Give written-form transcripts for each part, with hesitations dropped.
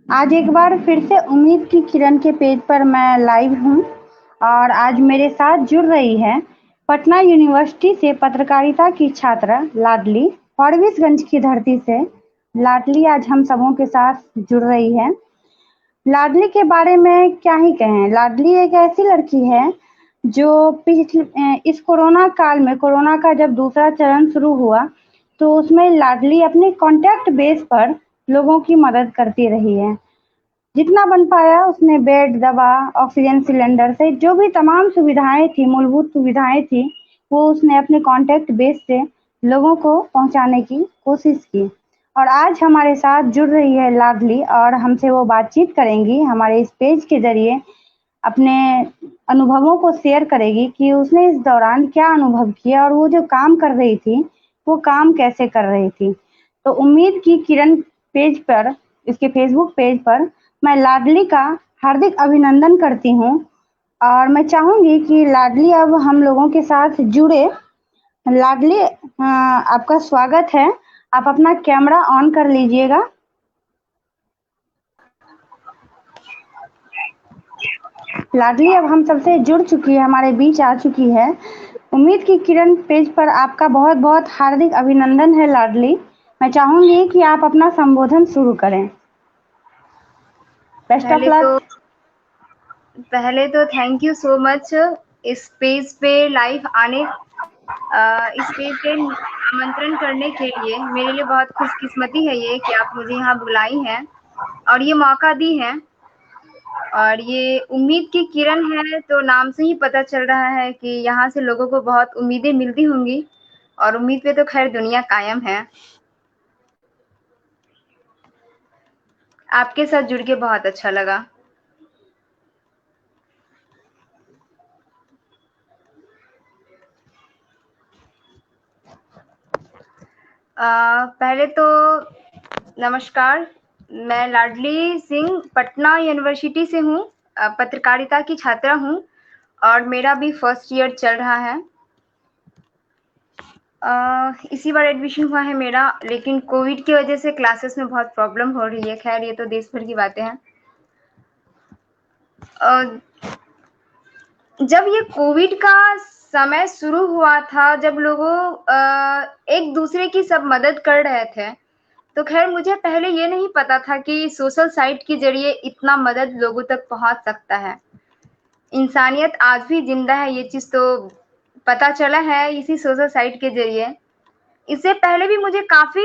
आज एक बार फिर से उम्मीद की किरण के पेज पर मैं लाइव हूँ और आज मेरे साथ जुड़ रही है पटना यूनिवर्सिटी से पत्रकारिता की छात्रा लाडली। फॉरबिसगंज की धरती से लाडली आज हम सबों के साथ जुड़ रही है। लाडली के बारे में क्या ही कहें। लाडली एक ऐसी लड़की है जो इस कोरोना काल में, कोरोना का जब दूसरा चरण शुरू हुआ तो उसमें लाडली अपने कॉन्टैक्ट बेस पर लोगों की मदद करती रही है। जितना बन पाया उसने बेड, दवा, ऑक्सीजन सिलेंडर से जो भी तमाम सुविधाएं थी, मूलभूत सुविधाएं थी, वो उसने अपने कॉन्टैक्ट बेस से लोगों को पहुंचाने की कोशिश की। और आज हमारे साथ जुड़ रही है लाडली और हमसे वो बातचीत करेंगी हमारे इस पेज के ज़रिए, अपने अनुभवों को शेयर करेगी कि उसने इस दौरान क्या अनुभव किया और वो जो काम कर रही थी, वो काम कैसे कर रही थी। तो उम्मीद की किरण पेज पर, इसके फेसबुक पेज पर मैं लाडली का हार्दिक अभिनंदन करती हूँ और मैं चाहूँगी कि लाडली अब हम लोगों के साथ जुड़े। लाडली, आपका स्वागत है। आप अपना कैमरा ऑन कर लीजिएगा। लाडली अब हम सबसे जुड़ चुकी है, हमारे बीच आ चुकी है। उम्मीद की किरण पेज पर आपका बहुत बहुत हार्दिक अभिनंदन है लाडली। मैं चाहूंगी कि आप अपना संबोधन शुरू करें। बेस्ट ऑफ पहले लक। तो पहले तो थैंक यू सो मच इस पेज पे लाइव आने इस पेज पे आमंत्रण करने के लिए। मेरे लिए बहुत खुशकिस्मती है ये कि आप मुझे यहाँ बुलाई हैं और ये मौका दी है। और ये उम्मीद की किरण है तो नाम से ही पता चल रहा है कि यहाँ से लोगों को बहुत उम्मीदें मिलती होंगी और उम्मीद पे तो खैर दुनिया कायम है। आपके साथ जुड़ के बहुत अच्छा लगा। पहले तो नमस्कार, मैं लाडली सिंह पटना यूनिवर्सिटी से हूँ। पत्रकारिता की छात्रा हूँ और मेरा भी फर्स्ट ईयर चल रहा है। इसी बार एडमिशन हुआ है मेरा, लेकिन कोविड की वजह से क्लासेस में बहुत प्रॉब्लम हो रही है। खैर ये तो देश भर की बातें हैं। जब ये कोविड का समय शुरू हुआ था, जब लोगों एक दूसरे की सब मदद कर रहे थे, तो खैर मुझे पहले ये नहीं पता था कि सोशल साइट के जरिए इतना मदद लोगों तक पहुंच सकता है। इंसानियत आज भी जिंदा है, ये चीज तो पता चला है इसी सोशल साइट के जरिए। इससे पहले भी मुझे काफी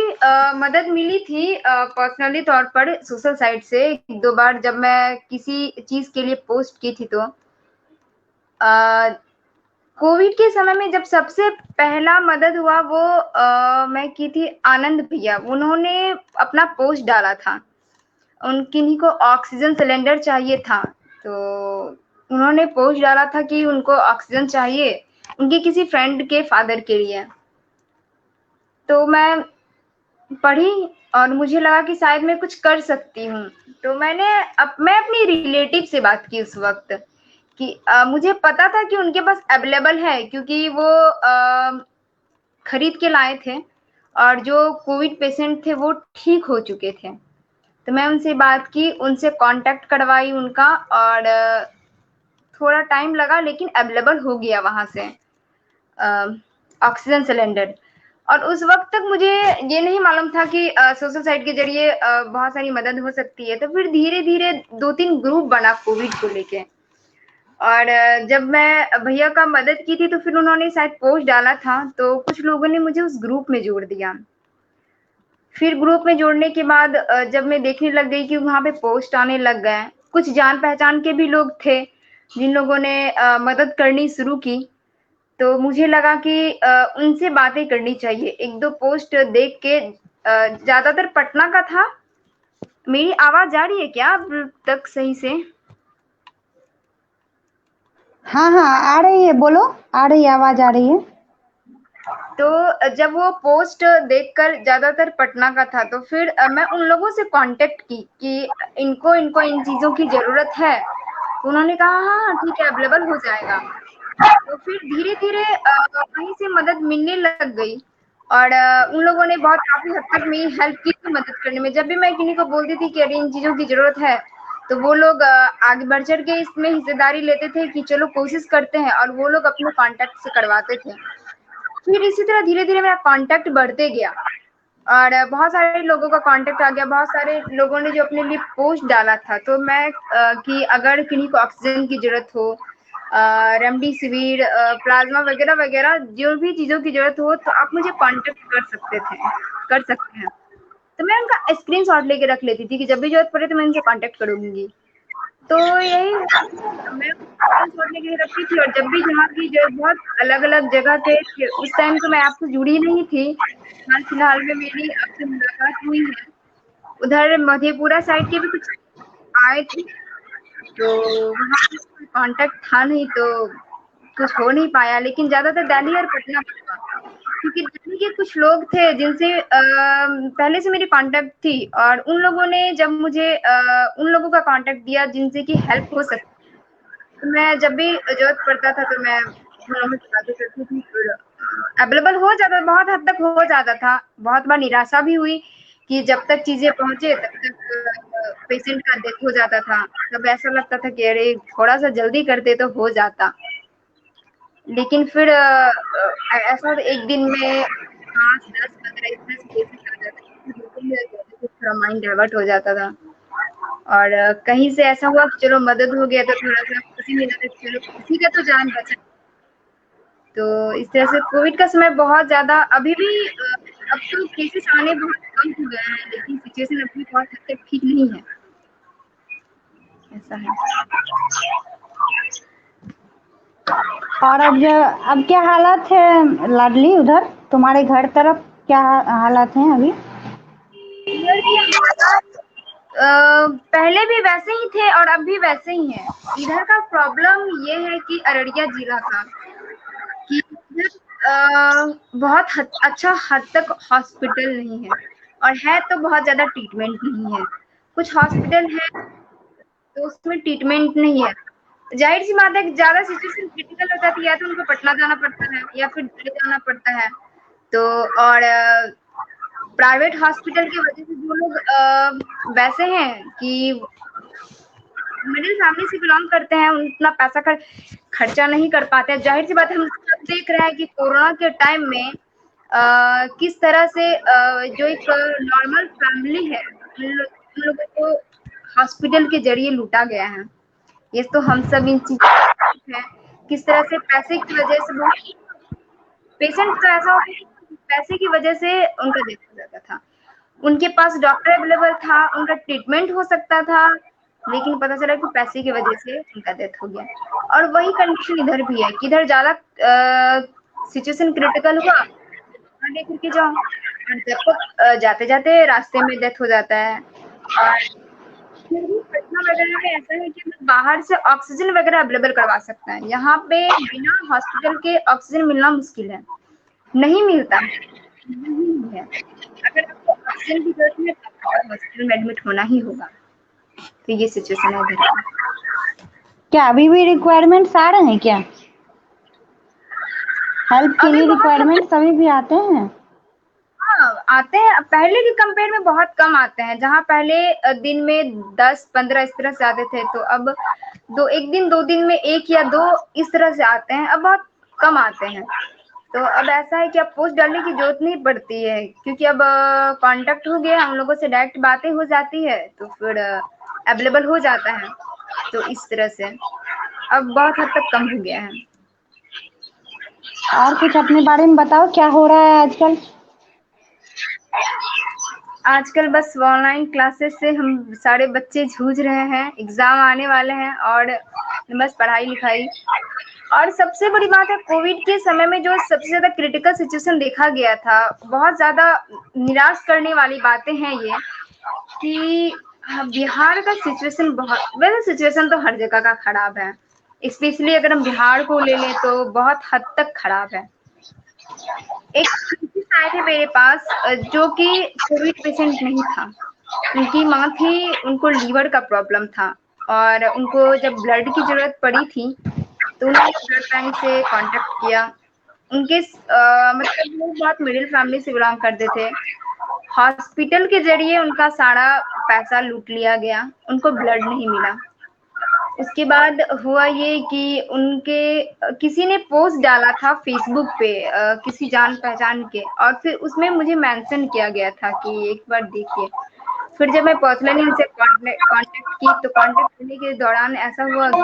मदद मिली थी पर्सनली तौर पर सोशल साइट से। एक दो बार जब मैं किसी चीज के लिए पोस्ट की थी तो कोविड के समय में जब सबसे पहला मदद हुआ वो मैं की थी आनंद भैया। उन्होंने अपना पोस्ट डाला था, उन किन्हीं को ऑक्सीजन सिलेंडर चाहिए था, तो उन्होंने पोस्ट डाला था कि उनको ऑक्सीजन चाहिए उनके किसी फ्रेंड के फादर के लिए। तो मैं पढ़ी और मुझे लगा कि शायद मैं कुछ कर सकती हूँ। तो मैं अपनी रिलेटिव से बात की उस वक्त कि मुझे पता था कि उनके पास अवेलेबल है, क्योंकि वो खरीद के लाए थे और जो कोविड पेशेंट थे वो ठीक हो चुके थे। तो मैं उनसे बात की, उनसे कांटेक्ट करवाई उनका, और थोड़ा टाइम लगा लेकिन अवेलेबल हो गया वहां से ऑक्सीजन सिलेंडर। और उस वक्त तक मुझे ये नहीं मालूम था कि सोशल साइट के जरिए बहुत सारी मदद हो सकती है। तो फिर धीरे धीरे 2-3 ग्रुप बना कोविड को लेके, और जब मैं भैया का मदद की थी तो फिर उन्होंने शायद पोस्ट डाला था, तो कुछ लोगों ने मुझे उस ग्रुप में जोड़ दिया। फिर ग्रुप में जोड़ने के बाद जब मैं देखने लग गई कि वहाँ पे पोस्ट आने लग गए, कुछ जान पहचान के भी लोग थे जिन लोगों ने मदद करनी शुरू की, तो मुझे लगा कि उनसे बातें करनी चाहिए। 1-2 पोस्ट देख के ज़्यादातर पटना का था। मेरी आवाज़ आ रही है क्या अब तक सही से? हाँ हाँ, आ रही है, बोलो। आ रही है, आवाज आ रही है। तो जब वो पोस्ट देखकर ज़्यादातर पटना का था, तो फिर मैं उन लोगों से कांटेक्ट की कि इनको इनको इन चीज़ों की ज़रूरत है। तो उन्होंने कहा हाँ हाँ ठीक है, अवेलेबल हो जाएगा। तो फिर धीरे धीरे वहीं से मदद मिलने लग गई। और उन लोगों ने बहुत काफ़ी हद तक मेरी हेल्प की थी मदद करने में। जब भी मैं किन्हीं को बोलती थी कि अरे इन चीज़ों की ज़रूरत है, तो वो लोग आगे बढ़ चढ़ के इसमें हिस्सेदारी लेते थे कि चलो कोशिश करते हैं, और वो लोग अपने कॉन्टैक्ट से करवाते थे। फिर इसी तरह धीरे-धीरे मेरा कॉन्टैक्ट बढ़ते गया और बहुत सारे लोगों का कॉन्टैक्ट आ गया, बहुत सारे लोगों ने जो अपने लिए पोस्ट डाला था, तो मैं कि अगर किन्हीं को ऑक्सीजन की ज़रूरत हो, रेमडेसिविर, प्लाज़्मा वगैरह-वगैरह जो भी चीज़ों की ज़रूरत हो, तो आप मुझे कॉन्टैक्ट कर सकते हैं। तो मैं उनका स्क्रीनशॉट लेके रख लेती थी कि जब भी ज़रूरत पड़े तो मैं इनसे कॉन्टैक्ट करूँगी। तो यही मैं स्क्रीनशॉट लेके रखती थी, और जब भी जहाँ की जो बहुत अलग-अलग जगह थे कि उस टाइम तो मैं आपसे जुड़ी नहीं थी। हाल-फिलहाल में मेरी आपसे मुलाकात हुई है। उधर मधेपुरा साइड के भी कुछ आए थे, तो वहाँ पे कोई कॉन्टैक्ट था नहीं, तो कुछ हो नहीं पाया, लेकिन ज़्यादातर दिल्ली और पटना में हुआ। क्योंकि दिल्ली के कुछ लोग थे जिनसे पहले से मेरी कॉन्टैक्ट थी, और उन लोगों ने जब मुझे उन लोगों का कॉन्टैक्ट दिया जिनसे कि हेल्प हो सकती, तो मैं जब भी ज़रूरत पड़ता था तो मैं उन लोगों से बातें करती थी, फिर अवेलेबल हो जाता, बहुत हद तक हो जाता था। बहुत बार निराशा भी हुई कि जब तक चीज़ें पहुँचे तब तक पेशेंट का डेथ हो जाता था। तब ऐसा लगता था कि अरे थोड़ा-सा जल्दी करते तो हो जाता। लेकिन फिर ऐसा एक दिन में 5, 10, 15 इस तरह से केसेस आ जाते थे, बिल्कुल मेरा जल्दी से थोड़ा माइंड डाइवर्ट हो जाता था। और कहीं से ऐसा हुआ कि चलो मदद हो गया तो थोड़ा-सा खुशी मिला कि चलो किसी का तो जान बचा। तो इस तरह से कोविड का समय बहुत ज़्यादा अभी भी अब तो केसेस आने बहुत कम हो गए हैं, लेकिन सिचुएशन अभी बहुत हद तक ठीक नहीं है। ऐसा है। और अब क्या हालात है लाडली, उधर तुम्हारे घर तरफ क्या हालात हैं अभी? इधर भी हालात पहले भी वैसे ही थे और अब भी वैसे ही हैं। इधर का प्रॉब्लम ये है कि अररिया जिला का कि इधर बहुत अच्छा हद तक हॉस्पिटल नहीं है, और है तो बहुत ज़्यादा ट्रीटमेंट नहीं है। कुछ हॉस्पिटल है तो उसमें ट्रीटमेंट नहीं है। ज़ाहिर-सी बात है कि ज़्यादा सिचुएशन क्रिटिकल हो जाती है, या तो उनको पटना जाना पड़ता है या फिर दिल्ली जाना पड़ता है। तो और प्राइवेट हॉस्पिटल की वजह से जो लोग वैसे हैं कि मिडिल फैमिली से बिलॉन्ग करते हैं, उतना पैसा खर्चा नहीं कर पाते हैं। ज़ाहिर-सी बात है, हम सब देख रहे हैं कि कोरोना के टाइम में किस तरह से जो एक नॉर्मल फैमिली है, उन लोगों को हॉस्पिटल के ज़रिए लूटा गया है। ये तो हम सब इन चीज़ों हैं, किस तरह से पैसे की वजह से बहुत पेशेंट का ऐसा होता है कि पैसे की वजह से उनका डेथ हो जाता था। उनके पास डॉक्टर अवेलेबल था, उनका ट्रीटमेंट हो सकता था, लेकिन पता चला कि पैसे की वजह से उनका डेथ हो गया। और वही कंडीशन इधर भी है कि इधर ज़्यादा सिचुएशन क्रिटिकल हुआ, वहाँ लेकर के जाओ, और जब तक जाते-जाते रास्ते में डेथ हो जाता है। और फिर भी पटना वगैरह में ऐसा है कि लोग बाहर से ऑक्सीजन वगैरह अवेलेबल करवा सकते हैं। यहाँ पे बिना हॉस्पिटल के ऑक्सीजन मिलना मुश्किल है, नहीं मिलता है, नहीं है। अगर आपको ऑक्सीजन की ज़रूरत है तो आपको हॉस्पिटल में एडमिट होना ही होगा। तो ये सिचुएशन है इधर की। क्या अभी भी रिक्वायरमेंट्स आ रहे हैं क्या? हेल्प के अभी लिए बहुत हद रिक्वायरमेंट्स अभी भी आते हैं? हाँ, आते हैं। पहले के कंपेयर में बहुत कम आते हैं। जहाँ पहले दिन में 10-15 इस तरह से आते थे, तो अब 1 दिन 2 दिन में 1 या 2 इस तरह से आते हैं। अब बहुत कम आते हैं। तो अब ऐसा है कि अब पोस्ट डालने की ज़रूरत नहीं पड़ती है, क्योंकि अब कॉन्टैक्ट हो गया, हम लोगों से डायरेक्ट बातें हो जाती है, तो फिर अवेलेबल हो जाता है। तो इस तरह से अब बहुत हद तक कम हो गया है। और कुछ अपने बारे में बताओ, क्या हो रहा है आजकल? आजकल बस ऑनलाइन क्लासेस से हम सारे बच्चे जूझ रहे हैं, एग्ज़ाम आने वाले हैं, और बस पढ़ाई-लिखाई। और सबसे बड़ी बात है, कोविड के समय में जो सबसे ज़्यादा क्रिटिकल सिचुएशन देखा गया था, बहुत ज़्यादा निराश करने वाली बातें हैं ये कि बिहार का सिचुएशन वैसे सिचुएशन तो हर जगह का खराब है। स्पेशली अगर हम बिहार को ले लें तो बहुत हद तक खराब है। एक पेशेंट आए थे मेरे पास जो कि कोविड पेशेंट नहीं था। उनकी माँ थी, उनको लीवर का प्रॉब्लम था, और उनको जब ब्लड की ज़रूरत पड़ी थी, तो उन्होंने ब्लड बैंक से कॉन्टैक्ट किया। उनके मतलब वो बहुत मिडिल फैमिली से बिलोंग करते थे। हॉस्पिटल के ज़रिए उनका सारा पैसा लूट लिया गया, उनको ब्लड नहीं मिला। उसके बाद हुआ ये कि उनके किसी ने पोस्ट डाला था फेसबुक पे किसी जान-पहचान के, और फिर उसमें मुझे मेंशन किया गया था कि एक बार देखिए। फिर जब मैं पर्सनली उनसे कॉन्टैक्ट की, तो कॉन्टैक्ट करने के दौरान ऐसा हुआ कि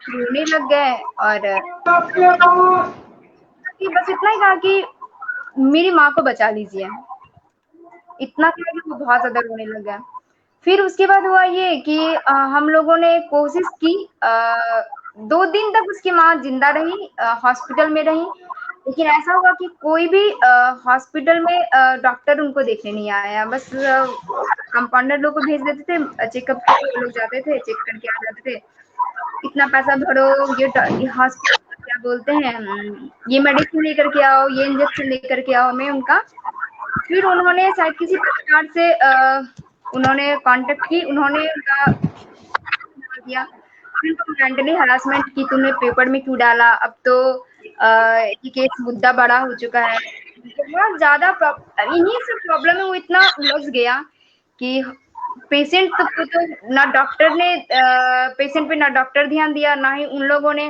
रोने लग गए, और कि बस इतना ही कहा कि मेरी माँ को बचा लीजिए। इतना था कि वो बहुत ज़्यादा रोने लग गया। फिर उसके बाद हुआ ये कि हम लोगों ने कोशिश की, 2 दिन तक उसकी माँ ज़िंदा रही, हॉस्पिटल में रही। लेकिन ऐसा हुआ कि कोई भी हॉस्पिटल में डॉक्टर उनको देखने नहीं आया। बस कंपाउंडर लोग को भेज देते थे, चेकअप के लिए वो लोग जाते थे, चेक करके आ जाते थे। इतना पैसा भरो, ये हॉस्पिटल क्या बोलते हैं, ये मेडिसिन लेकर के आओ, ये इंजेक्शन लेकर के आओ। मैं उनका फिर उन्होंने शायद किसी पत्रकार से उन्होंने कांटेक्ट की, उन्होंने उनका डाल दिया। फिर उनको मेंटली हरासमेंट की, तुमने पेपर में क्यों डाला, अब तो ये केस मुद्दा बड़ा हो चुका है। बहुत ज़्यादा इन्हीं सब प्रॉब्लम में वो इतना उलझ गया कि पेशेंट को तो ना डॉक्टर ने पेशेंट पे ना डॉक्टर ध्यान दिया, ना ही उन लोगों ने।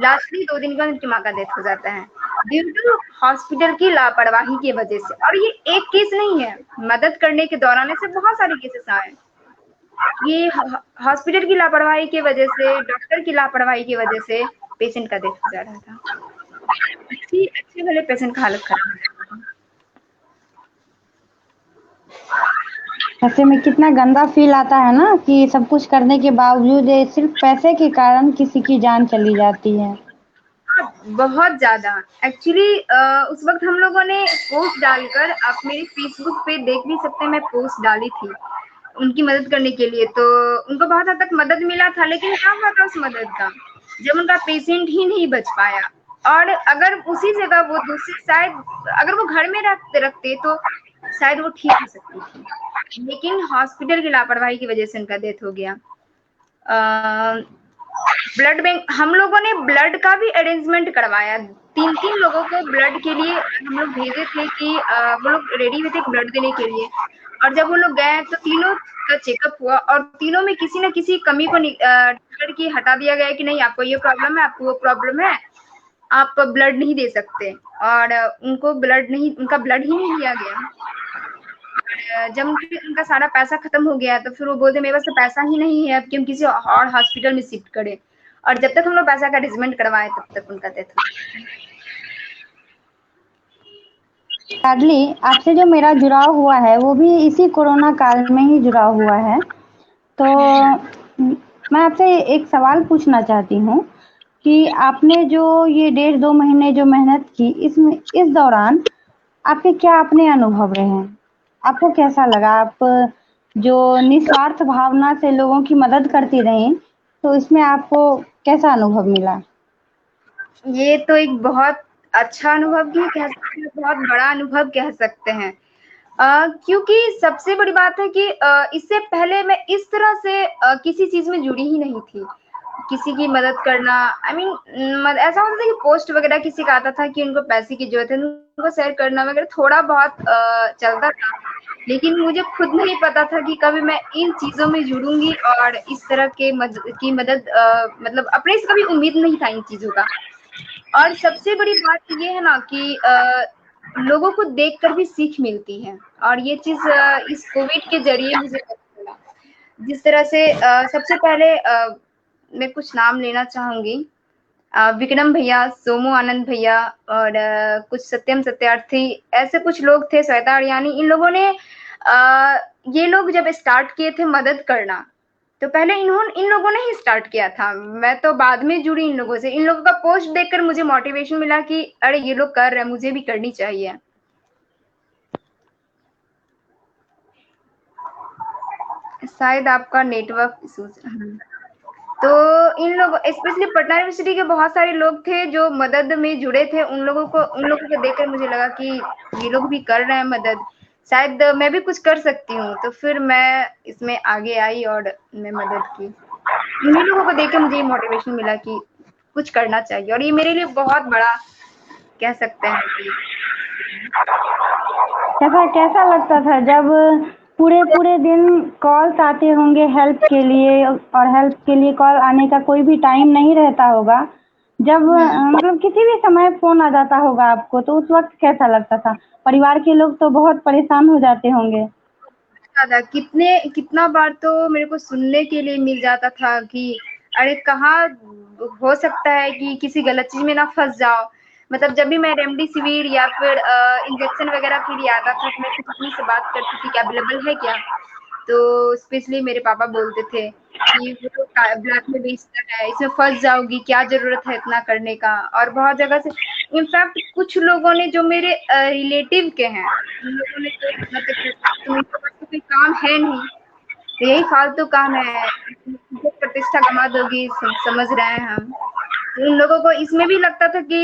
लास्टली 2 दिन बाद उनकी माँ का डेथ हो जाता है ड्यू टू हॉस्पिटल की लापरवाही की वजह से। और ये एक केस नहीं है, मदद करने के दौरान ऐसे बहुत सारे केसेस आए। ये हॉस्पिटल की लापरवाही की वजह से, डॉक्टर की लापरवाही की वजह से पेशेंट का डेथ हो जा रहा था। अच्छे भले पेशेंट का हालत खराब हो जाता था। ऐसे में कितना गंदा फील आता है ना कि सब कुछ करने के बावजूद ये सिर्फ पैसे के कारण किसी की जान चली जाती है। बहुत ज़्यादा। एक्चुअली उस वक़्त हम लोगों ने पोस्ट डालकर, आप मेरे फ़ेसबुक पे देख भी सकते हैं, मैं पोस्ट डाली थी, उनकी मदद करने के लिए। तो उनको बहुत हद तक मदद मिला था, लेकिन क्या हुआ था उस मदद का? जब उनका पेशेंट ही नहीं बच पाया, और अगर उसी जगह वो दूसरी शायद अगर वो घर में रखते तो शायद वो ठीक हो सकती थी। लेकिन हॉस्पिटल की लापरवाही की वज़ह से उनका डेथ हो गया। ब्लड बैंक हम लोगों ने ब्लड का भी अरेंजमेंट करवाया। 3-3 लोगों को ब्लड के लिए हम लोग भेजे थे कि वो लोग रेडी हुए थे ब्लड देने के लिए। और जब वो लोग गए तो तीनों का चेकअप हुआ, और तीनों में किसी न किसी कमी को ढूँढ के हटा दिया गया कि नहीं, आपको ये प्रॉब्लम है, आपको वो प्रॉब्लम है, आप ब्लड नहीं दे सकते। और उनका ब्लड ही नहीं लिया गया। जब उनका सारा पैसा खत्म हो गया, तो फिर वो बोलते मेरे पास तो पैसा ही नहीं है अब कि हम किसी और हॉस्पिटल में शिफ्ट करें। और जब तक हम लोग पैसा का अरेंजमेंट करवाए, तब तक उनका डेथ हो गया। लाडली, आपसे जो मेरा जुड़ाव हुआ है वो भी इसी कोरोना काल में ही जुड़ा हुआ है। तो मैं आपसे एक सवाल पूछना चाहती हूँ कि आपने जो ये 1.5-2 महीने जो मेहनत की, इसमें इस दौरान आपके क्या अपने अनुभव रहे हैं? आपको कैसा लगा? आप जो निस्वार्थ भावना से लोगों की मदद करती रहीं, तो इसमें आपको कैसा अनुभव मिला? ये तो एक बहुत अच्छा अनुभव भी कह सकते हैं, बहुत बड़ा अनुभव कह सकते हैं। क्योंकि सबसे बड़ी बात है कि इससे पहले मैं इस तरह से किसी चीज़ में जुड़ी ही नहीं थी। किसी की मदद करना, आई मीन ऐसा होता था कि पोस्ट वगैरह किसी का आता था कि उनको पैसे की ज़रूरत है, उनको शेयर करना वगैरह थोड़ा बहुत चलता था। लेकिन मुझे खुद नहीं पता था कि कभी मैं इन चीज़ों में जुड़ूँगी, और इस तरह के मदद मतलब अपने से कभी उम्मीद नहीं था इन चीज़ों का। और सबसे बड़ी बात ये है ना कि लोगों को देखकर भी सीख मिलती है, और ये चीज़ इस कोविड के ज़रिए मुझे पता चला। जिस तरह से सबसे पहले मैं कुछ नाम लेना चाहूँगी। विक्रम भैया, सोमू आनंद भैया, और कुछ सत्यम सत्यार्थी, ऐसे कुछ लोग थे, श्वेता अरियानी, इन लोगों ने ये लोग जब स्टार्ट किए थे मदद करना, तो पहले इन लोगों ने ही स्टार्ट किया था। मैं तो बाद में जुड़ी इन लोगों से। इन लोगों का पोस्ट देखकर मुझे मोटिवेशन मिला कि अरे ये लोग कर रहे हैं, मुझे भी करनी चाहिए। शायद आपका नेटवर्क इश्यूज। तो इन लोग स्पेशली पटना यूनिवर्सिटी के बहुत सारे लोग थे जो मदद में जुड़े थे। उन लोगों को देखकर मुझे लगा कि ये लोग भी कर रहे हैं मदद, शायद मैं भी कुछ कर सकती हूँ। तो फिर मैं इसमें आगे आई और मैं मदद की। इन्हीं लोगों को देख के मुझे ये मोटिवेशन मिला कि कुछ करना चाहिए। और ये मेरे लिए बहुत बड़ा कह सकते हैं कि कैसा कैसा लगता था जब पूरे पूरे दिन कॉल्स आते होंगे हेल्प के लिए, और हेल्प के लिए कॉल आने का कोई भी टाइम नहीं रहता होगा, जब मतलब किसी भी समय फोन आ जाता होगा आपको, तो उस वक्त कैसा लगता था? परिवार के लोग तो बहुत परेशान हो जाते होंगे। ज़्यादा कितना बार तो मेरे को सुनने के लिए मिल जाता था कि अरे कहाँ हो सकता है कि किसी गलत चीज़ में ना फँस जाओ। मतलब जब भी मैं रेमडेसिविर या फिर इंजेक्शन वगैरह के लिए आता था, तो मैं अपनी पत्नी से बात करती थी कि अवेलेबल है क्या? तो स्पेशली मेरे पापा बोलते थे कि वो तो ब्लैक में बेचता है, इसमें फँस जाओगी, क्या ज़रूरत है इतना करने का? और बहुत जगह से इनफैक्ट कुछ लोगों ने जो मेरे रिलेटिव के हैं, उन लोगों ने तो मतलब तुमके पास तो कोई काम है नहीं, तो यही फालतू काम है, इज्जत प्रतिष्ठा गँवा दोगी, समझ रहे हैं हम। तो उन लोगों को इसमें भी लगता था कि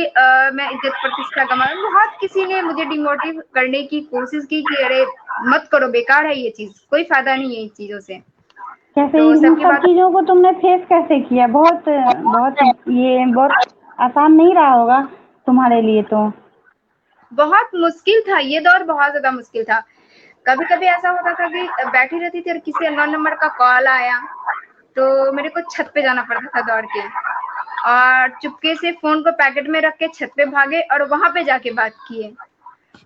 मैं इज्जत प्रतिष्ठा गँवा बहुत किसी ने मुझे डिमोटिव करने की कोशिश की कि अरे मत करो, बेकार है ये चीज़, कोई फ़ायदा नहीं है इन चीज़ों से। कैसे तो इन सबकी सब बात चीजों को तुमने फेस कैसे किया? बहुत बहुत ये बहुत आसान नहीं रहा होगा तुम्हारे लिए तो। बहुत मुश्किल था, ये दौर बहुत ज़्यादा मुश्किल था। कभी-कभी ऐसा होता था कि बैठी रहती थी और किसी अननोन नंबर का कॉल आया, तो मेरे को छत पे जाना पड़ता था दौड़ के और चुपके से फ़ोन को पैकेट में रख के छत पे भागे और वहाँ पे जाके बात किए।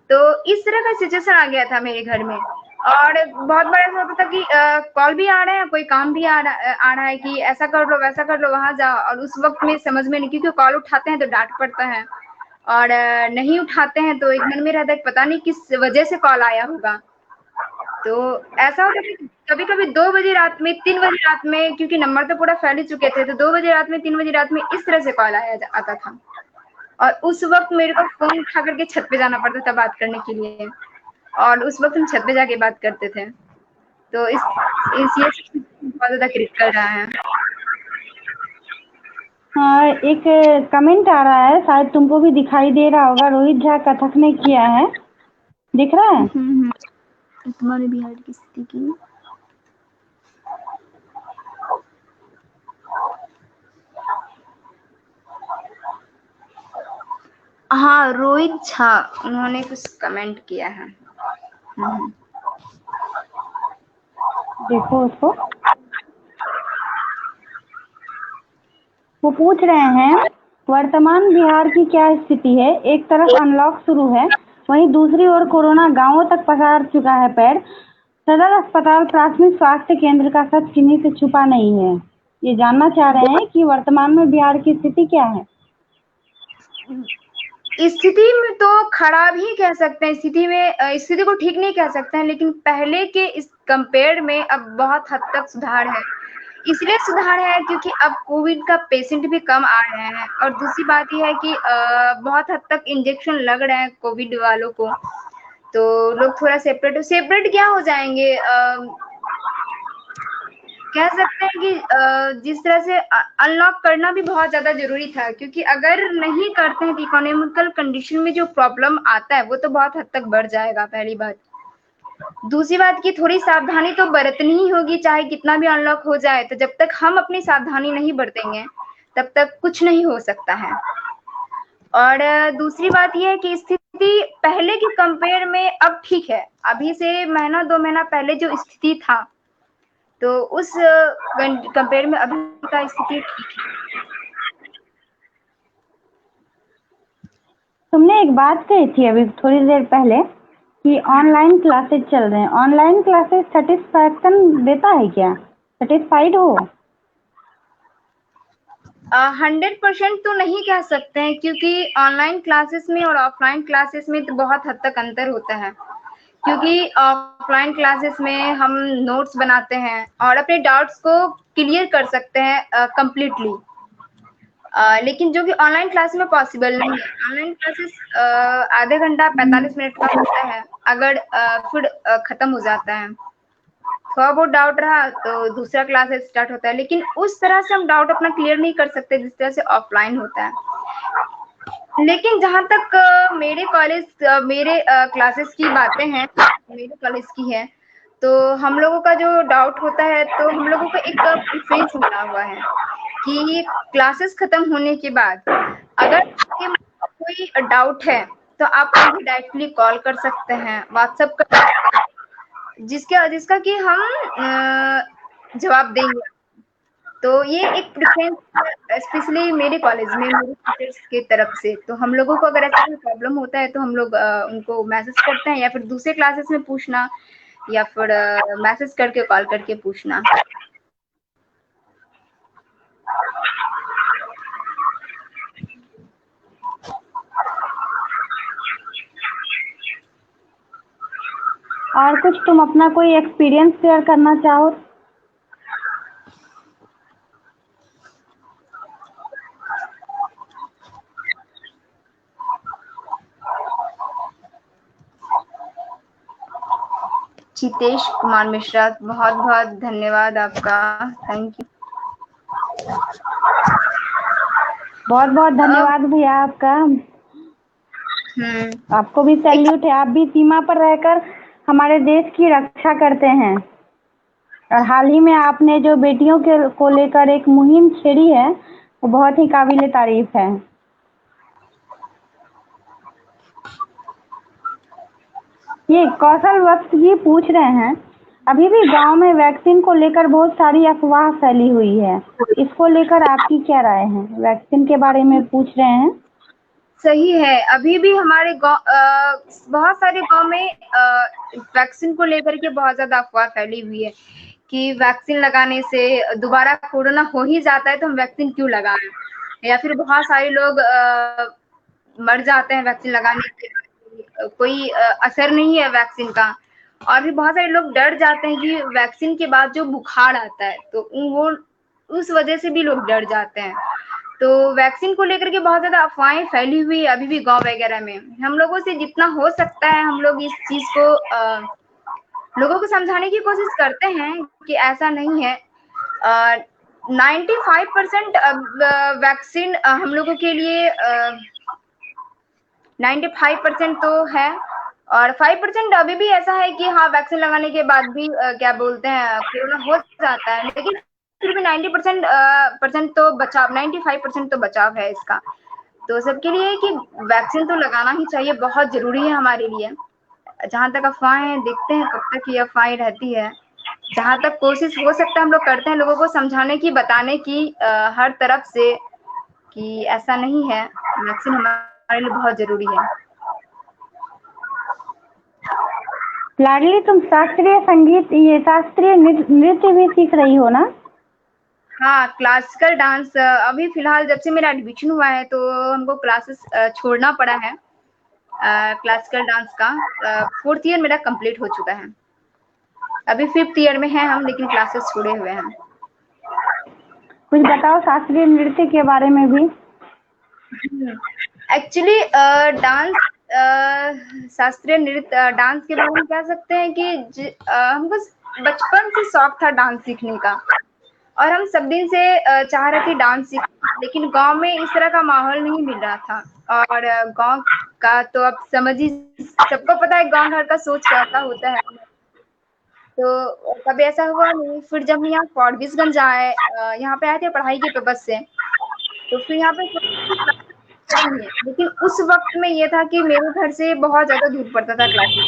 तो इस तरह का सिचुएशन आ गया था मेरे घर में। और बहुत बार ऐसा होता था कि कॉल भी आ रहे हैं, कोई काम भी आ रहा है कि ऐसा कर लो, वैसा कर लो, वहाँ जाओ, और उस वक़्त में समझ में नहीं, क्योंकि कॉल उठाते हैं तो डाँट पड़ता है और नहीं उठाते हैं तो एक मन में रहता है कि पता नहीं किस वजह से कॉल आया होगा। तो ऐसा होता था कि कभी-कभी 2 बजे रात में, 3 बजे रात में, क्योंकि नंबर तो पूरा फैल ही चुके थे, तो 2 बजे रात में, 3 बजे रात में इस तरह से कॉल आता था। और उस वक़्त मेरे को फ़ोन उठा कर के छत पे जाना पड़ता था बात करने के लिए, और उस वक़्त हम छत पे जाके बात करते थे। तो इस ये सब बहुत ज़्यादा क्रिटिकल रहा है। हाँ, एक कमेंट आ रहा है, शायद तुमको भी दिखाई दे रहा होगा। रोहित झा कथक ने किया है, दिख रहा है? तुम्हारे बिहार की स्थिति की हाँ, रोहित झा उन्होंने कुछ कमेंट किया है। देखो उसको। वो पूछ रहे हैं वर्तमान बिहार की क्या स्थिति है? एक तरफ अनलॉक शुरू है, वहीं दूसरी ओर कोरोना गांवों तक पसार चुका है पैर। सदर अस्पताल प्राथमिक स्वास्थ्य केंद्र का सच किन्हीं से छुपा नहीं है। ये जानना चाह रहे हैं कि वर्तमान में बिहार की स्थिति क्या है। स्थिति में तो खराब ही कह सकते हैं, स्थिति को ठीक नहीं कह सकते हैं, लेकिन पहले के इस कंपेयर में अब बहुत हद तक सुधार है। इसलिए सुधार है क्योंकि अब कोविड का पेशेंट भी कम आ रहे हैं, और दूसरी बात ये है कि बहुत हद तक इंजेक्शन लग रहे हैं कोविड वालों को, तो लोग थोड़ा सेपरेट क्या हो जाएंगे। कह सकते हैं कि जिस तरह से अनलॉक करना भी बहुत ज़्यादा ज़रूरी था, क्योंकि अगर नहीं करते हैं तो इकोनॉमिकल कंडीशन में जो प्रॉब्लम आता है वो तो बहुत हद तक बढ़ जाएगा, पहली बात। दूसरी बात की थोड़ी सावधानी तो बरतनी ही होगी, चाहे कितना भी अनलॉक हो जाए, तो जब तक हम अपनी सावधानी नहीं बरतेंगे तब तक कुछ नहीं हो सकता है। और दूसरी बात ये है कि स्थिति पहले के कंपेयर में अब ठीक है। अभी से महीना 2 महीना पहले जो स्थिति था, तो उस कंपेयर में अभी का स्थिति ठीक है। तुमने एक बात कही थी अभी थोड़ी देर पहले कि ऑनलाइन क्लासेस चल रहे हैं। ऑनलाइन क्लासेस सेटिस्फैक्शन देता है क्या? सेटिस्फाइड हो? 100% तो नहीं कह सकते हैं, क्योंकि ऑनलाइन क्लासेस में और ऑफलाइन क्लासेस में तो बहुत हद तक अंतर होता है। क्योंकि ऑफलाइन क्लासेस में हम नोट्स बनाते हैं और अपने डाउट्स को क्लियर कर सकते हैं कंप्लीटली, लेकिन जो कि ऑनलाइन क्लास में पॉसिबल नहीं है। ऑनलाइन क्लासेस आधे घंटा 45 मिनट का होता है, अगर फिर खत्म हो जाता है, थोड़ा बहुत डाउट रहा तो दूसरा क्लास स्टार्ट होता है, लेकिन उस तरह से हम डाउट अपना क्लियर नहीं कर सकते जिस तरह से ऑफलाइन होता है। लेकिन जहाँ तक मेरे क्लासेस की बातें हैं, मेरे कॉलेज की है, तो हम लोगों का जो डाउट होता है तो हम लोगों को एक प्रेफरेंस मिला हुआ है कि क्लासेस खत्म होने के बाद अगर आपके मन में कोई डाउट है तो आप मुझे डायरेक्टली कॉल कर सकते हैं, व्हाट्सएप कर सकते हैं, जिसका कि हम जवाब देंगे। तो ये एक प्रेफरेंस स्पेशली मेरे कॉलेज में मेरे टीचर्स की तरफ से। तो हम लोगों को अगर ऐसा कोई प्रॉब्लम होता है तो हम लोग उनको मैसेज करते हैं, या फिर दूसरे क्लासेस में पूछना, या फिर मैसेज करके कॉल करके पूछना। और कुछ तुम अपना कोई एक्सपीरियंस शेयर करना चाहो? चितेश कुमार मिश्रा, बहुत बहुत धन्यवाद आपका, थैंक यू। बहुत बहुत धन्यवाद भैया आपका। आपको भी सैल्यूट है, आप भी सीमा पर रहकर हमारे देश की रक्षा करते हैं। और हाल ही में आपने जो बेटियों के को लेकर एक मुहिम छेड़ी है वो बहुत ही काबिले तारीफ है। ये कौशल वक्त जी पूछ रहे हैं, अभी भी गांव में वैक्सीन को लेकर बहुत सारी अफवाह फैली हुई है, इसको लेकर आपकी क्या राय है? वैक्सीन के बारे में पूछ रहे हैं। सही है, अभी भी हमारे गाँव बहुत सारे गाँव में वैक्सीन को लेकर के बहुत ज़्यादा अफ़वाह फैली हुई है कि वैक्सीन लगाने से दोबारा कोरोना हो ही जाता है तो हम वैक्सीन क्यों लगाएँ? या फिर बहुत सारे लोग मर जाते हैं वैक्सीन लगाने के बाद, कोई असर नहीं है वैक्सीन का। और भी बहुत सारे लोग डर जाते हैं कि वैक्सीन के बाद जो बुखार आता है तो वो उस वजह से भी लोग डर जाते हैं। तो वैक्सीन को लेकर के बहुत ज़्यादा अफ़वाहें फैली हुई है अभी भी गाँव वगैरह में। हम लोगों से जितना हो सकता है हम लोग इस चीज़ को लोगों को समझाने की कोशिश करते हैं कि ऐसा नहीं है। 95% वैक्सीन हम लोगों के लिए 95% तो है, और 5% अभी भी ऐसा है कि हाँ वैक्सीन लगाने के बाद भी क्या बोलते हैं कोरोना हो जाता है, लेकिन फिर भी 90% तो बचाव, 95% तो बचाव है इसका। तो सबके लिए कि वैक्सीन तो लगाना ही चाहिए, बहुत जरूरी है हमारे लिए। जहाँ तक अफवाहें, देखते हैं कब तक ये अफवाहें रहती है। जहाँ तक कोशिश हो सकता है हम लोग करते हैं लोगों को समझाने की, बताने की हर तरफ से कि ऐसा नहीं है, वैक्सीन हमारे लिए बहुत जरूरी है। लाडली, तुम शास्त्रीय संगीत, ये शास्त्रीय नृत्य भी सीख रही हो ना? हाँ, क्लासिकल डांस अभी फिलहाल जब से मेरा एडमिशन हुआ है तो हमको क्लासेस छोड़ना पड़ा है। क्लासिकल डांस का 4th ईयर मेरा कंप्लीट हो चुका है, अभी 5th ईयर में है हम, लेकिन क्लासेस छोड़े हुए हैं। कुछ बताओ शास्त्रीय नृत्य के बारे में भी। एक्चुअली डांस, शास्त्रीय नृत्य डांस के बारे में कह सकते हैं कि हमको बचपन से शौक था डांस सीखने का, और हम सब दिन से चाह रहे थे डांस सीख, लेकिन गांव में इस तरह का माहौल नहीं मिल रहा था। और गांव का तो अब समझ ही, सबको पता है गांव घर का सोच कैसा होता है। तो कभी ऐसा हुआ नहीं। फिर जब यहाँ फॉरबिसगंज आए, यहाँ पे आए थे पढ़ाई के पर्पज से, तो फिर यहाँ पे करेंगे, लेकिन उस वक्त में ये था कि मेरे घर से बहुत ज्यादा दूर पड़ता था क्लासेस,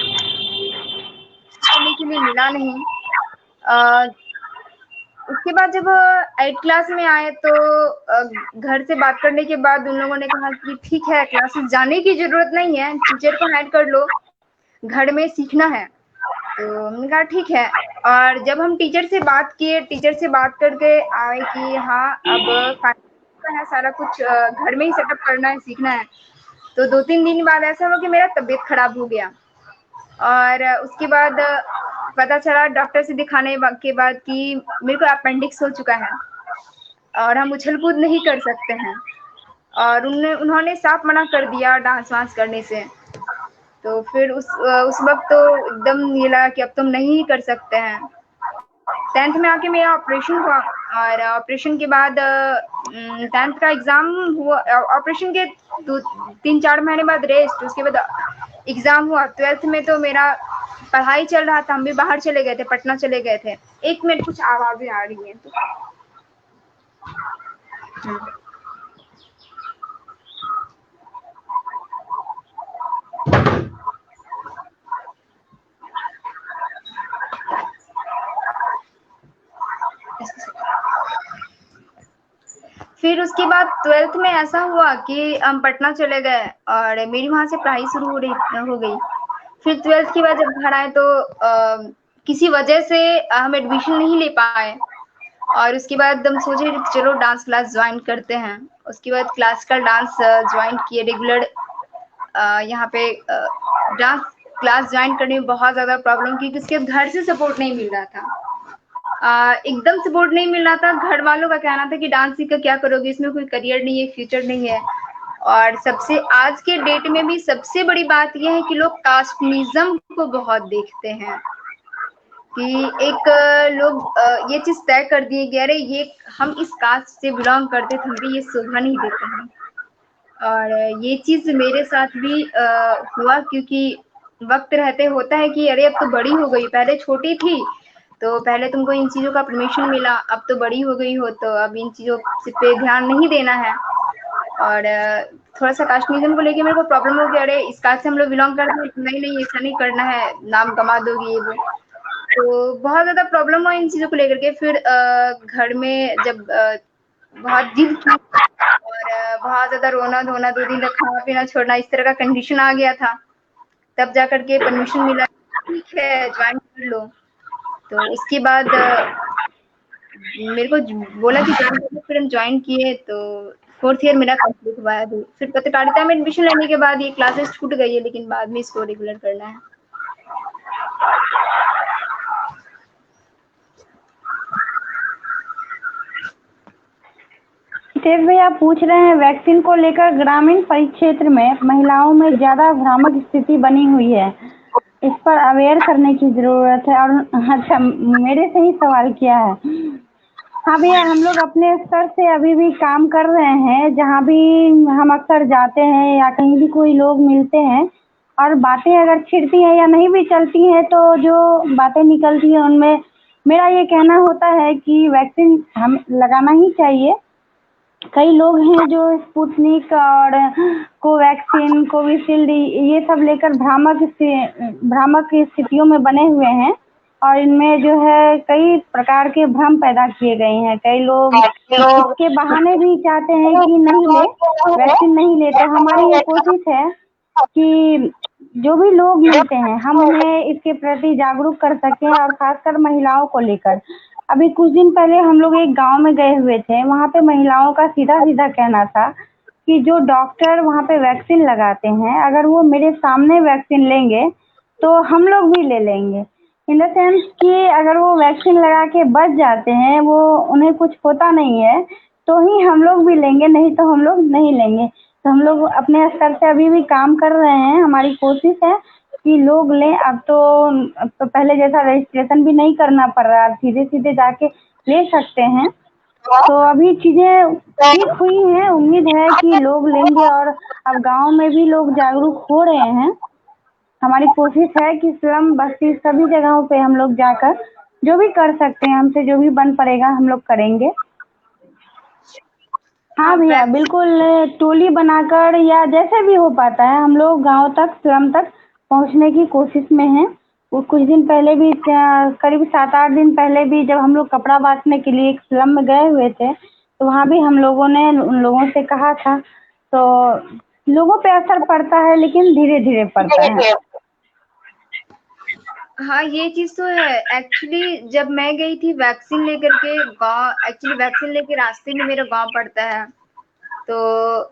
करने के लिए मिला नहीं। उसके बाद जब 8th क्लास में आए तो घर से बात करने के बाद उन लोगों ने कहा कि ठीक है क्लासेस जाने की जरूरत नहीं है, टीचर को हायर कर लो, घर में सीखना है। तो हमने कहा ठीक है। और जब हम टीचर से बात किए, टीचर से बात करके आए कि हाँ अब फाइनल है, सारा कुछ घर में ही सेटअप करना है, सीखना है। तो 2-3 दिन बाद ऐसा हुआ कि मेरा तबीयत खराब हो गया, और उसके बाद पता चला डॉक्टर से दिखाने के बाद कि मेरे को अपेंडिक्स हो चुका है और हम उछल कूद नहीं कर सकते हैं, और उन्होंने साफ मना कर दिया डांस वांस करने से। तो फिर उस वक्त तो एकदम ये लगा कि अब तुम नहीं कर सकते हैं। 10th में आके मेरा ऑपरेशन हुआ, और ऑपरेशन के बाद 10th का एग्जाम हुआ, ऑपरेशन के 3-4 महीने बाद रेस्ट, उसके बाद एग्जाम हुआ। 12th में तो मेरा पढ़ाई चल रहा था, हम भी बाहर चले गए थे, पटना चले गए थे। 1 मिनट, कुछ आवाजें आ रही हैं तो हम्म। फिर उसके बाद 12th में ऐसा हुआ कि हम पटना चले गए और मेरी वहां से पढ़ाई शुरू हो गई। फिर 12th के बाद जब घर आए तो किसी वजह से हम एडमिशन नहीं ले पाए और उसके बाद हम सोचे चलो डांस क्लास ज्वाइन करते हैं। उसके बाद क्लासिकल डांस ज्वाइन किए रेगुलर। यहाँ पे डांस क्लास ज्वाइन करने में बहुत ज्यादा प्रॉब्लम की, क्योंकि घर से सपोर्ट नहीं मिल रहा था। एकदम सपोर्ट नहीं मिल रहा था। घर वालों का कहना था कि डांस सीख कर क्या करोगे, इसमें कोई करियर नहीं है, फ्यूचर नहीं है। और सबसे आज के डेट में भी सबसे बड़ी बात यह है कि लोग कास्टनिज्म को बहुत देखते हैं कि एक लोग ये चीज तय कर दिए कि अरे ये हम इस कास्ट से बिलोंग करते थे, हमें ये शोभा नहीं देते हैं। और ये चीज मेरे साथ भी हुआ, क्योंकि वक्त रहते होता है कि अरे अब तो बड़ी हो गई, पहले छोटी थी तो पहले तुमको इन चीजों का परमिशन मिला, अब तो बड़ी हो गई हो तो अब इन चीजों पे ध्यान नहीं देना है। और थोड़ा सा कास्टनिज्म को लेके मेरे को प्रॉब्लम हो गया, अरे इस कास्ट से हम लोग बिलोंग करते हैं, नहीं नहीं ऐसा नहीं करना है, नाम कमा दोगी ये वो। तो बहुत ज्यादा प्रॉब्लम हुआ इन चीजों को लेकर के। फिर घर में जब बहुत जिद की और बहुत ज्यादा रोना धोना, 2 दिन तक खाना पीना छोड़ना, इस तरह का कंडीशन आ गया था। तब जा करके परमिशन मिला, ठीक है ज्वाइन कर लो। तो उसके बाद मेरे को बोला कि ज्वाइन करो, फिर हम ज्वाइन किए। तो 4th ईयर मेरा कंप्लीट हुआ है अभी। फिर पत्रकारिता में एडमिशन लेने के बाद ये क्लासेस छूट गई है, लेकिन बाद में इसको रेगुलर करना है। तेज भैया पूछ रहे हैं वैक्सीन को लेकर ग्रामीण परिक्षेत्र में महिलाओं में ज्यादा भ्रामक स्थिति बनी हुई है, इस पर अवेयर करने की जरूरत है। और अच्छा, मेरे से ही सवाल किया है। हाँ भैया, हम लोग अपने स्तर से अभी भी काम कर रहे हैं। जहाँ भी हम अक्सर जाते हैं या कहीं भी कोई लोग मिलते हैं और बातें अगर छिड़ती हैं या नहीं भी चलती हैं, तो जो बातें निकलती हैं उनमें मेरा ये कहना होता है कि वैक्सीन हम लगाना ही चाहिए। कई लोग हैं जो स्पुतनिक और कोवैक्सीन, कोविशील्ड ये सब लेकर भ्रामक स्थितियों में बने हुए हैं और इनमें जो है कई प्रकार के भ्रम पैदा किए गए हैं। कई लोग इसके बहाने भी चाहते हैं कि नहीं ले, वैक्सीन नहीं ले। तो हमारी ये कोशिश है कि जो भी लोग मिलते हैं हम उन्हें इसके प्रति जागरूक कर सकें, और खासकर महिलाओं को लेकर। अभी कुछ दिन पहले हम लोग एक गांव में गए हुए थे, वहां पे महिलाओं का सीधा सीधा कहना था कि जो डॉक्टर वहां पे वैक्सीन लगाते हैं, अगर वो मेरे सामने वैक्सीन लेंगे तो हम लोग भी ले लेंगे। इन द सेंस कि अगर वो वैक्सीन लगा के बच जाते हैं, वो उन्हें कुछ होता नहीं है, तो ही हम लोग भी लेंगे, नहीं तो हम लोग नहीं लेंगे। तो हम लोग अपने स्तर से अभी भी काम कर रहे हैं। हमारी कोशिश है कि लोग लें। अब तो पहले जैसा रजिस्ट्रेशन भी नहीं करना पड़ रहा, अब सीधे सीधे जाके ले सकते हैं। तो अभी चीजें ठीक हुई हैं, उम्मीद है कि लोग लेंगे और अब गांव में भी लोग जागरूक हो रहे हैं। हमारी कोशिश है कि स्लम बस्ती सभी जगहों पे हम लोग जाकर जो भी कर सकते हैं, हमसे जो भी बन पड़ेगा हम लोग करेंगे। हाँ भैया, बिल्कुल। टोली बनाकर या जैसे भी हो पाता है हम लोग गांव तक, स्लम तक पहुंचने की कोशिश में हैं। वो कुछ दिन पहले भी, करीब 7-8 दिन पहले भी, जब हम लोग कपड़ा बांटने के लिए एक स्लम में गए हुए थे, तो वहाँ भी हम लोगों ने उन लोगों से कहा था। तो लोगों पे असर पड़ता है, लेकिन धीरे धीरे पड़ता है। हाँ ये चीज तो है। एक्चुअली जब मैं गई थी वैक्सीन लेकर के गांव, एक्चुअली वैक्सीन लेके रास्ते में मेरा गांव पड़ता है, तो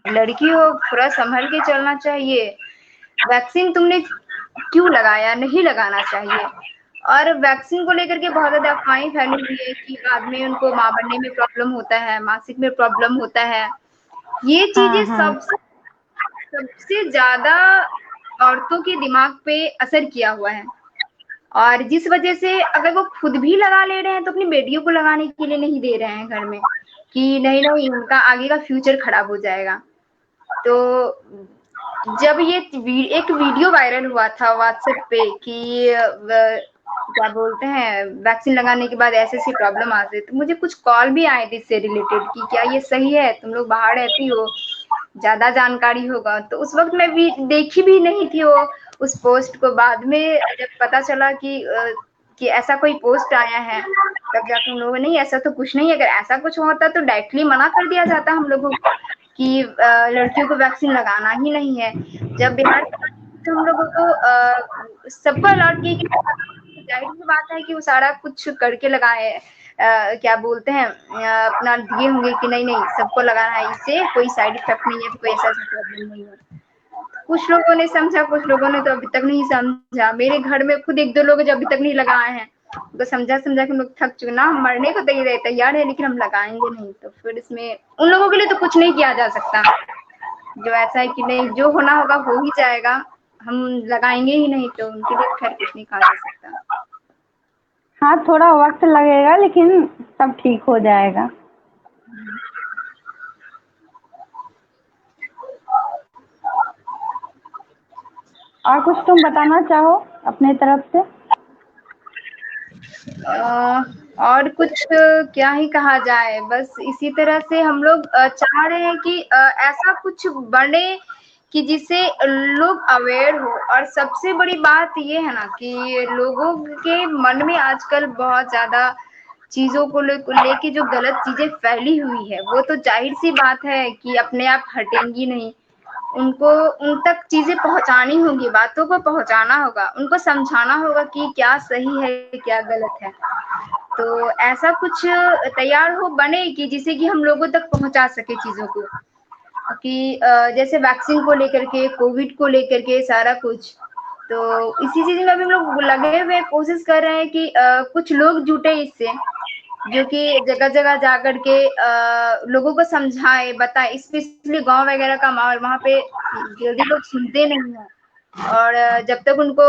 लड़की हो थोड़ा संभल के चलना चाहिए। वैक्सीन तुमने क्यों लगाया, नहीं लगाना चाहिए। और वैक्सीन को लेकर के बहुत ज्यादा अफवाहें फैली हुई है कि बाद में उनको मां बनने में प्रॉब्लम होता है, मासिक में प्रॉब्लम होता है। ये हाँ चीजें हाँ सबसे ज्यादा औरतों के दिमाग पे असर किया हुआ है। और जिस वजह से अगर वो खुद भी लगा ले रहे हैं तो अपनी बेटियों को लगाने के लिए नहीं दे रहे हैं घर में, कि नहीं नहीं उनका आगे का फ्यूचर खराब हो जाएगा। तो जब ये एक वीडियो वायरल हुआ था व्हाट्सएप पे कि क्या बोलते हैं, वैक्सीन लगाने के बाद ऐसी प्रॉब्लम आती है। तो मुझे कुछ कॉल भी आए थे इससे रिलेटेड कि क्या ये सही है, तुम लोग बाहर रहती हो, ज्यादा जानकारी होगा। तो उस वक्त मैं भी देखी भी नहीं थी वो उस पोस्ट को। बाद में जब पता चला कि ऐसा कोई पोस्ट आया है, तब जाकर हम लोगों ने, नहीं ऐसा तो कुछ नहीं है, अगर ऐसा कुछ होता तो डायरेक्टली मना कर दिया जाता हम लोगों को कि लड़कियों को वैक्सीन लगाना ही नहीं है। जब बिहार तो हम लोगों को सबको अलर्ट किया, जाहिर सी बात है कि वो सारा कुछ करके लगाए, क्या बोलते हैं, अपना दिए होंगे कि नहीं नहीं सबको लगाना है, इससे कोई साइड इफेक्ट नहीं है, तो कोई ऐसा प्रॉब्लम नहीं है। कुछ लोगों ने समझा, कुछ लोगों ने तो अभी तक नहीं समझा। मेरे घर में खुद एक दो लोग जो अभी तक नहीं लगाए हैं, तो समझा समझा के हम लोग थक चुके ना, हम मरने को तैयार है लेकिन हम लगाएंगे नहीं। तो फिर इसमें उन लोगों के लिए तो कुछ नहीं किया जा सकता, जो ऐसा है कि नहीं जो होना होगा हो ही जाएगा, हम लगाएंगे ही नहीं, तो उनके लिए खैर कुछ नहीं कहा जा सकता। हाँ, थोड़ा वक्त लगेगा लेकिन सब ठीक हो जाएगा। और कुछ तुम बताना चाहो अपने तरफ से? और कुछ क्या ही कहा जाए, बस इसी तरह से हम लोग चाह रहे हैं कि ऐसा कुछ बने कि जिससे लोग अवेयर हो। और सबसे बड़ी बात ये है ना कि लोगों के मन में आजकल बहुत ज्यादा चीजों को लेके जो गलत चीजें फैली हुई है, वो तो जाहिर सी बात है कि अपने आप हटेंगी नहीं। उनको उन तक चीजें पहुंचानी होगी, बातों को पहुंचाना होगा, उनको समझाना होगा कि क्या सही है क्या गलत है। तो ऐसा कुछ तैयार हो बने कि जिसे कि हम लोगों तक पहुंचा सके चीजों को, कि जैसे वैक्सीन को लेकर के, कोविड को लेकर के सारा कुछ। तो इसी चीज में अभी हम लोग लगे हुए कोशिश कर रहे हैं कि कुछ लोग जुटे इससे, जो कि जगह जगह जाकर के लोगों को समझाए बताए, स्पेशली गांव वगैरह का माहौल, वहां पे जल्दी लोग सुनते नहीं है। और जब तक उनको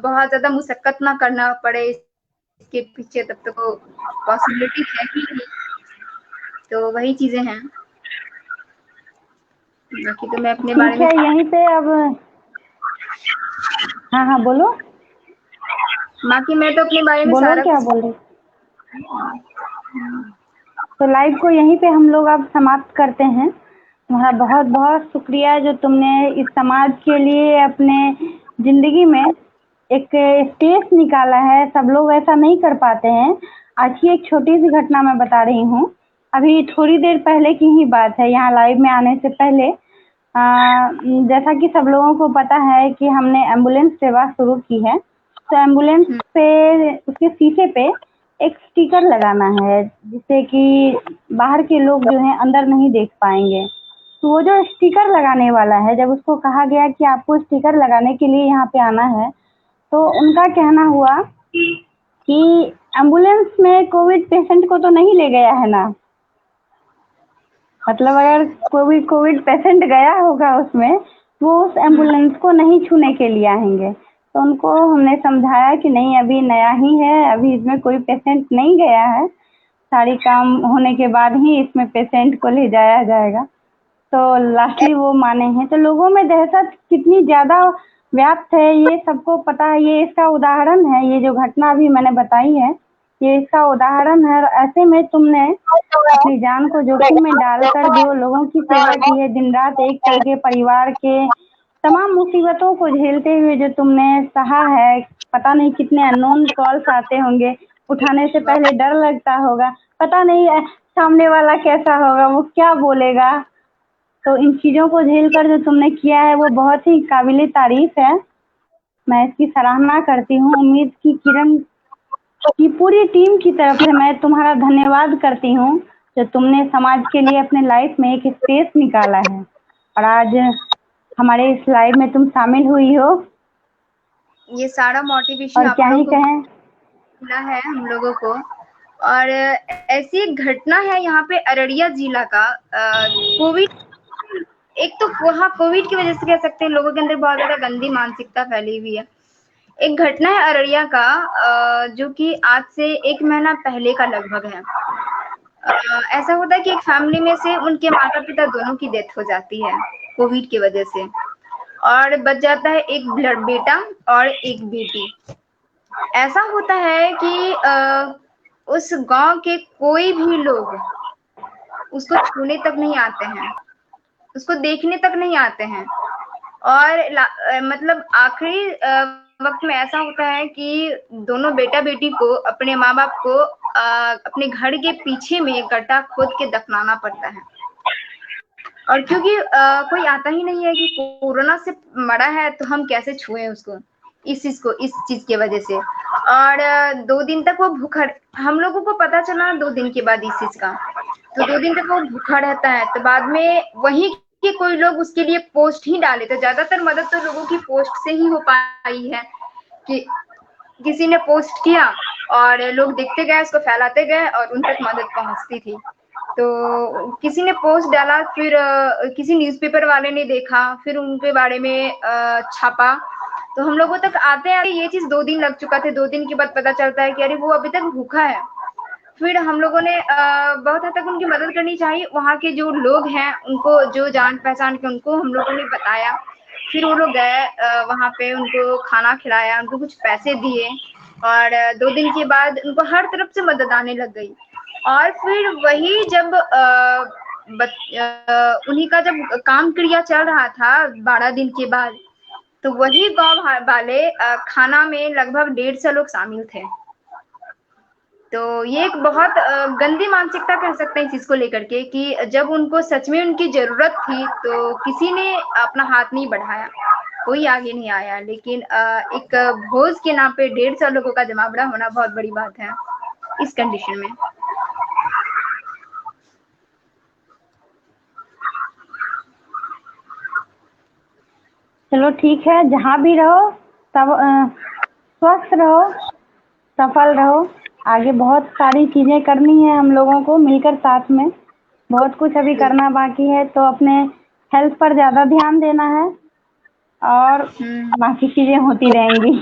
बहुत ज्यादा मुशक्कत ना करना पड़े इसके पीछे, तब तक वो पॉसिबिलिटी है ही नहीं। तो वही चीजें हैं, बाकी तो मैं अपने बारे ठीक में, है, यहीं पे अब। हाँ हाँ, बोलो बाकी मैं तो अपने बारे में बोलो, सारा क्या कुछ। बोल रही? तो लाइव को यहीं पे हम लोग अब समाप्त करते हैं। तुम्हारा बहुत बहुत शुक्रिया जो तुमने इस समाज के लिए अपने ज़िंदगी में एक स्पेस निकाला है। सब लोग ऐसा नहीं कर पाते हैं। आज की एक छोटी सी घटना मैं बता रही हूँ। अभी थोड़ी देर पहले की ही बात है, यहाँ लाइव में आने से पहले जैसा कि सब लोगों को पता है कि हमने एम्बुलेंस सेवा शुरू की है। तो एम्बुलेंस पे, उसके शीशे पे एक स्टिकर लगाना है, जिससे कि बाहर के लोग जो हैं अंदर नहीं देख पाएंगे। तो वो जो स्टिकर लगाने वाला है, जब उसको कहा गया कि आपको स्टिकर लगाने के लिए यहाँ पे आना है, तो उनका कहना हुआ कि एम्बुलेंस में कोविड पेशेंट को तो नहीं ले गया है ना। मतलब अगर कोविड पेशेंट गया होगा उसमें, वो उस एम्बुलेंस को नहीं छूने के लिए आएंगे। तो उनको हमने समझाया कि नहीं, अभी नया ही है, अभी इसमें कोई पेशेंट नहीं गया है, सारी काम होने के बाद ही इसमें पेशेंट को ले जाया जाएगा। तो लास्टली वो माने हैं। तो लोगों में दहशत कितनी ज़्यादा व्याप्त है ये सबको पता है। ये इसका उदाहरण है, ये जो घटना अभी मैंने बताई है, ये इसका उदाहरण है। और ऐसे में तुमने अपनी जान को जोखिम में डालकर जो लोगों की सेवा की है, दिन रात एक करके परिवार के तमाम मुसीबतों को झेलते हुए जो तुमने सहा है। पता नहीं कितने अननोन कॉल्स आते होंगे, उठाने से पहले डर लगता होगा, पता नहीं सामने वाला कैसा होगा, वो क्या बोलेगा। तो इन चीज़ों को झेल कर जो तुमने किया है वो बहुत ही काबिले तारीफ है। मैं इसकी सराहना करती हूँ। उम्मीद की किरण की पूरी टीम की तरफ से मैं तुम्हारा धन्यवाद करती हूँ, जो तुमने समाज के लिए अपने लाइफ में एक स्पेस निकाला है और आज हमारे इस लाइव में तुम शामिल हुई हो। ये सारा मोटिवेशन और आप क्या ही लोगों को कहें। मिला है हम लोगों को। और ऐसी एक घटना है यहाँ पे अररिया जिला का, कोविड, एक तो वहाँ कोविड की वजह से कह सकते हैं लोगों के अंदर बहुत ज्यादा गंदी मानसिकता फैली हुई है। एक घटना है अररिया का, जो कि आज से 1 महीना पहले का लगभग है। ऐसा होता है कि एक फैमिली में से उनके माता पिता दोनों की डेथ हो जाती है कोविड की वजह से, और बच जाता है एक ब्लड बेटा और एक बेटी। ऐसा होता है कि उस गांव के कोई भी लोग उसको छूने तक नहीं आते हैं, उसको देखने तक नहीं आते हैं। और मतलब आखिरी वक्त में ऐसा होता है कि दोनों बेटा बेटी को अपने माँ बाप को अपने घर के पीछे में गड्ढा खोद के दफनाना पड़ता है। और क्योंकि कोई आता ही नहीं है कि कोरोना से मरा है तो हम कैसे छुए उसको, इस चीज की वजह से। और 2 दिन तक वो भूखा, हम लोगों को पता चला 2 दिन के बाद इस चीज का, तो 2 दिन तक वो भूखा रहता है। तो बाद में वही कि कोई लोग उसके लिए पोस्ट ही डाले, तो ज्यादातर मदद तो लोगों की पोस्ट से ही हो पाई है कि किसी ने पोस्ट किया और लोग देखते गए, उसको फैलाते गए और उन तक मदद पहुंचती थी। तो किसी ने पोस्ट डाला, फिर किसी न्यूज़पेपर वाले ने देखा, फिर उनके बारे में छापा, तो हम लोगों तक आते आते ये चीज 2 दिन लग चुका था। 2 दिन के बाद पता चलता है कि अरे वो अभी तक भूखा है। फिर हम लोगों ने बहुत हद तक उनकी मदद करनी चाहिए। वहाँ के जो लोग हैं उनको, जो जान पहचान के, उनको हम लोगों ने बताया। फिर वो लोग गए वहाँ पे, उनको खाना खिलाया, उनको कुछ पैसे दिए और 2 दिन के बाद उनको हर तरफ से मदद आने लग गई। और फिर वही जब उन्हीं का जब काम क्रिया चल रहा था 12 दिन के बाद, तो वही गांव वाले खाना में लगभग 150 लोग शामिल थे। तो ये एक बहुत गंदी मानसिकता कह सकते हैं इस चीज को लेकर के कि जब उनको सच में उनकी जरूरत थी तो किसी ने अपना हाथ नहीं बढ़ाया, कोई आगे नहीं आया। लेकिन एक भोज के नाम पे 150 लोगों का जमावड़ा होना बहुत बड़ी बात है इस कंडीशन में। चलो ठीक है, जहाँ भी रहो तब स्वस्थ रहो, सफल रहो। आगे बहुत सारी चीजें करनी है हम लोगों को मिलकर साथ में, बहुत कुछ अभी करना बाकी है, तो अपने हेल्थ पर ज्यादा ध्यान देना है और बाकी चीजें होती रहेंगी।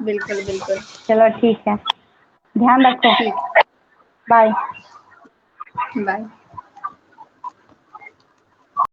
बिल्कुल बिल्कुल। चलो ठीक है, ध्यान रखो। ठीक। बाय। बाय।